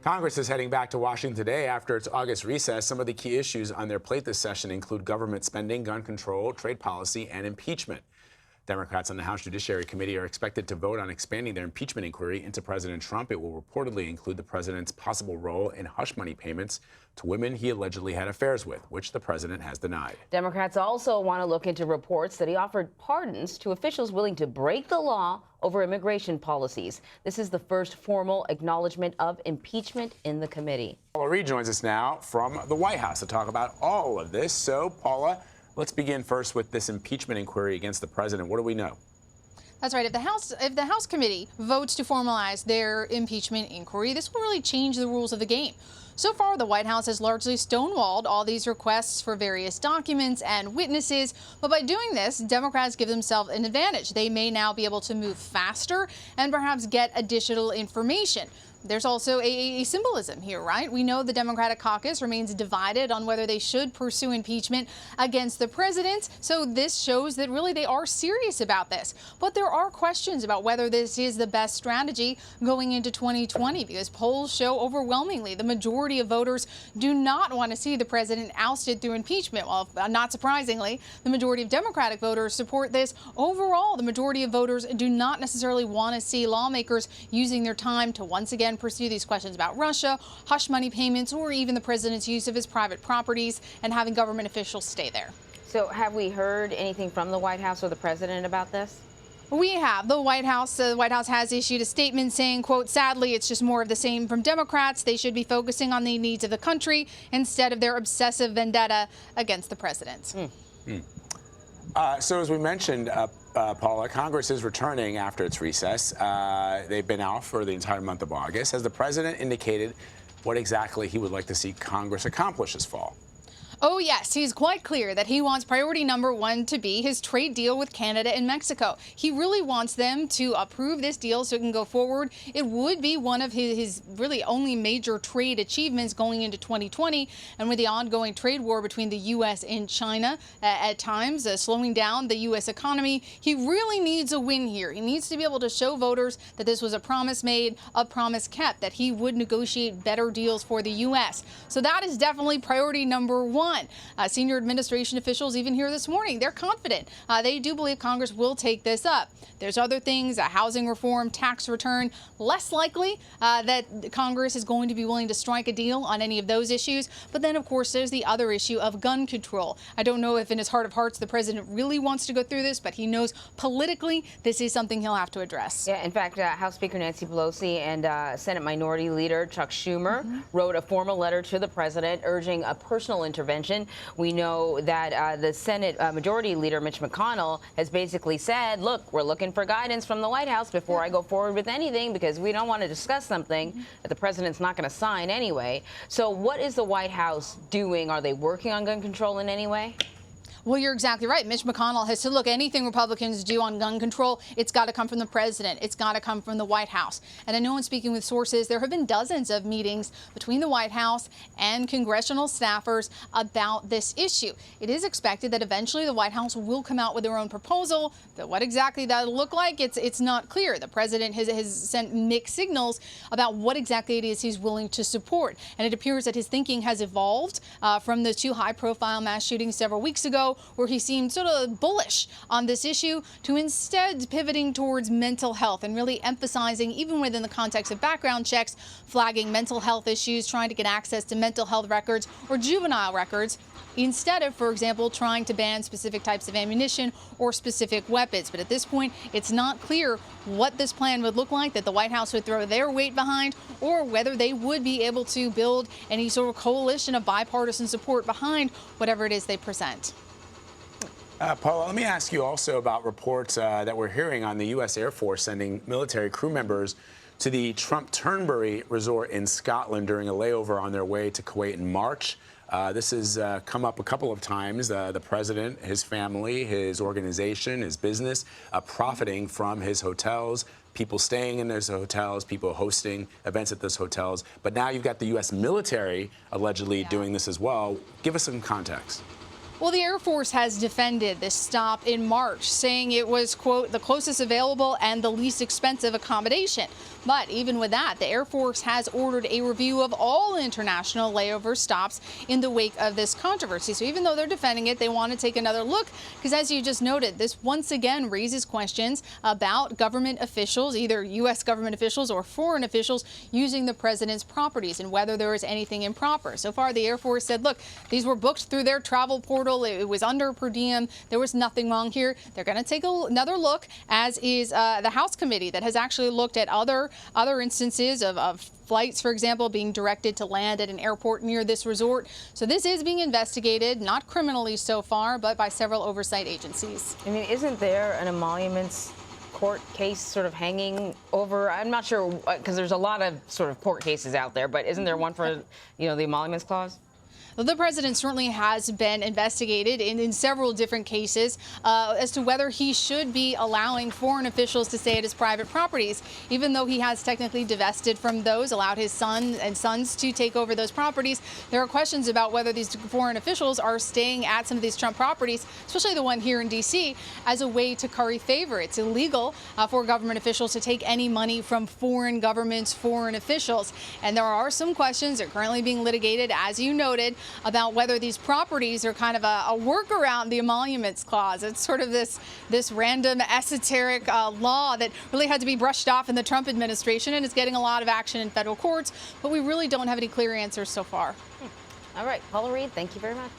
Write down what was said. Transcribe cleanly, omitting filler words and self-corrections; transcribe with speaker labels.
Speaker 1: Congress is heading back to Washington today after its August recess. Some of the key issues on their plate this session include government spending, gun control, trade policy, and impeachment. Democrats on the House Judiciary Committee are expected to vote on expanding their impeachment inquiry into President Trump. It will reportedly include the president's possible role in hush money payments to women he allegedly had affairs with, which the president has denied.
Speaker 2: Democrats also want to look into reports that he offered pardons to officials willing to break the law over immigration policies. This is the first formal acknowledgement of impeachment in the committee.
Speaker 1: Paula Reid joins us now from the White House to talk about all of this. So, Paula, let's begin first with this impeachment inquiry against the president. What do we know?
Speaker 3: That's right. If the House committee votes to formalize their impeachment inquiry, this will really change the rules of the game. So far, the White House has largely stonewalled all these requests for various documents and witnesses. But by doing this, Democrats give themselves an advantage. They may now be able to move faster and perhaps get additional information. There's also a symbolism here, right? We know the Democratic caucus remains divided on whether they should pursue impeachment against the president. So this shows that really they are serious about this. But there are questions about whether this is the best strategy going into 2020, because polls show overwhelmingly the majority of voters do not want to see the president ousted through impeachment. Well, not surprisingly, the majority of Democratic voters support this. Overall, the majority of voters do not necessarily want to see lawmakers using their time to once again pursue these questions about Russia, hush money payments, or even the president's use of his private properties and having government officials stay there.
Speaker 2: So have we heard anything from the White House or the president about this?
Speaker 3: We have. The White House has issued a statement saying, quote, sadly, it's just more of the same from Democrats. They should be focusing on the needs of the country instead of their obsessive vendetta against the president.
Speaker 1: So as we mentioned, Paula, Congress is returning after its recess. They've been out for the entire month of August. Has the president indicated what exactly he would like to see Congress accomplish this fall?
Speaker 3: Oh, yes. He's quite clear that he wants priority number one to be his trade deal with Canada and Mexico. He really wants them to approve this deal so it can go forward. It would be one of his really only major trade achievements going into 2020. And with the ongoing trade war between the U.S. and China at times slowing down the U.S. economy, he really needs a win here. He needs to be able to show voters that this was a promise made, a promise kept, that he would negotiate better deals for the U.S. So that is definitely priority number one. Senior administration officials even here this morning, they're confident. They do believe Congress will take this up. There's other things, housing reform, tax return, less likely that Congress is going to be willing to strike a deal on any of those issues. But then, of course, there's the other issue of gun control. I don't know if in his heart of hearts the president really wants to go through this, but he knows politically this is something he'll have to address.
Speaker 2: Yeah, in fact, House Speaker Nancy Pelosi and Senate Minority Leader Chuck Schumer wrote a formal letter to the president urging a personal intervention. We know that the Senate Majority Leader Mitch McConnell has basically said, look, we're looking for guidance from the White House before I go forward with anything, because we don't want to discuss something that the president's not going to sign anyway. So what is the White House doing? Are they working on gun control in any way?
Speaker 3: Well, you're exactly right. Mitch McConnell has said, look, anything Republicans do on gun control, it's got to come from the president. It's got to come from the White House. And I know in speaking with sources, there have been dozens of meetings between the White House and congressional staffers about this issue. It is expected that eventually the White House will come out with their own proposal. But what exactly that'll look like, it's not clear. The president has sent mixed signals about what exactly it is he's willing to support. And it appears that his thinking has evolved from the two high-profile mass shootings several weeks ago, where he seemed sort of bullish on this issue, to instead pivoting towards mental health and really emphasizing, even within the context of background checks, flagging mental health issues, trying to get access to mental health records or juvenile records, instead of, for example, trying to ban specific types of ammunition or specific weapons. But at this point, it's not clear what this plan would look like, that the White House would throw their weight behind, or whether they would be able to build any sort of coalition of bipartisan support behind whatever it is they present.
Speaker 1: Paula, let me ask you also about reports that we're hearing on the U.S. Air Force sending military crew members to the Trump Turnberry resort in Scotland during a layover on their way to Kuwait in March. This has come up a couple of times. The president, his family, his organization, his business, profiting from his hotels, people staying in those hotels, people hosting events at those hotels. But now you've got the U.S. military allegedly doing this as well. Give us some context.
Speaker 3: Well, the Air Force has defended this stop in March, saying it was, quote, the closest available and the least expensive accommodation. But even with that, the Air Force has ordered a review of all international layover stops in the wake of this controversy. So even though they're defending it, they want to take another look because, as you just noted, this once again raises questions about government officials, either U.S. government officials or foreign officials, using the president's properties and whether there is anything improper. So far, the Air Force said, look, these were booked through their travel portal. It was under per diem. There was nothing wrong here. They're going to take another look, as is the House committee that has actually looked at other instances of flights, for example, being directed to land at an airport near this resort. So this is being investigated, not criminally so far, but by several oversight agencies.
Speaker 2: I mean, isn't there an emoluments court case sort of hanging over? I'm not sure, because there's a lot of sort of court cases out there, but isn't there one for, the emoluments clause?
Speaker 3: The president certainly has been investigated in several different cases as to whether he should be allowing foreign officials to stay at his private properties, even though he has technically divested from those, allowed his son and sons to take over those properties. There are questions about whether these foreign officials are staying at some of these Trump properties, especially the one here in D.C., as a way to curry favor. It's illegal for government officials to take any money from foreign governments, foreign officials. And there are some questions that are currently being litigated, as you noted, about whether these properties are kind of a workaround the emoluments clause. It's sort of this random esoteric law that really had to be brushed off in the Trump administration, and it's getting a lot of action in federal courts, but we really don't have any clear answers so far.
Speaker 2: All right, Paula Reid, thank you very much.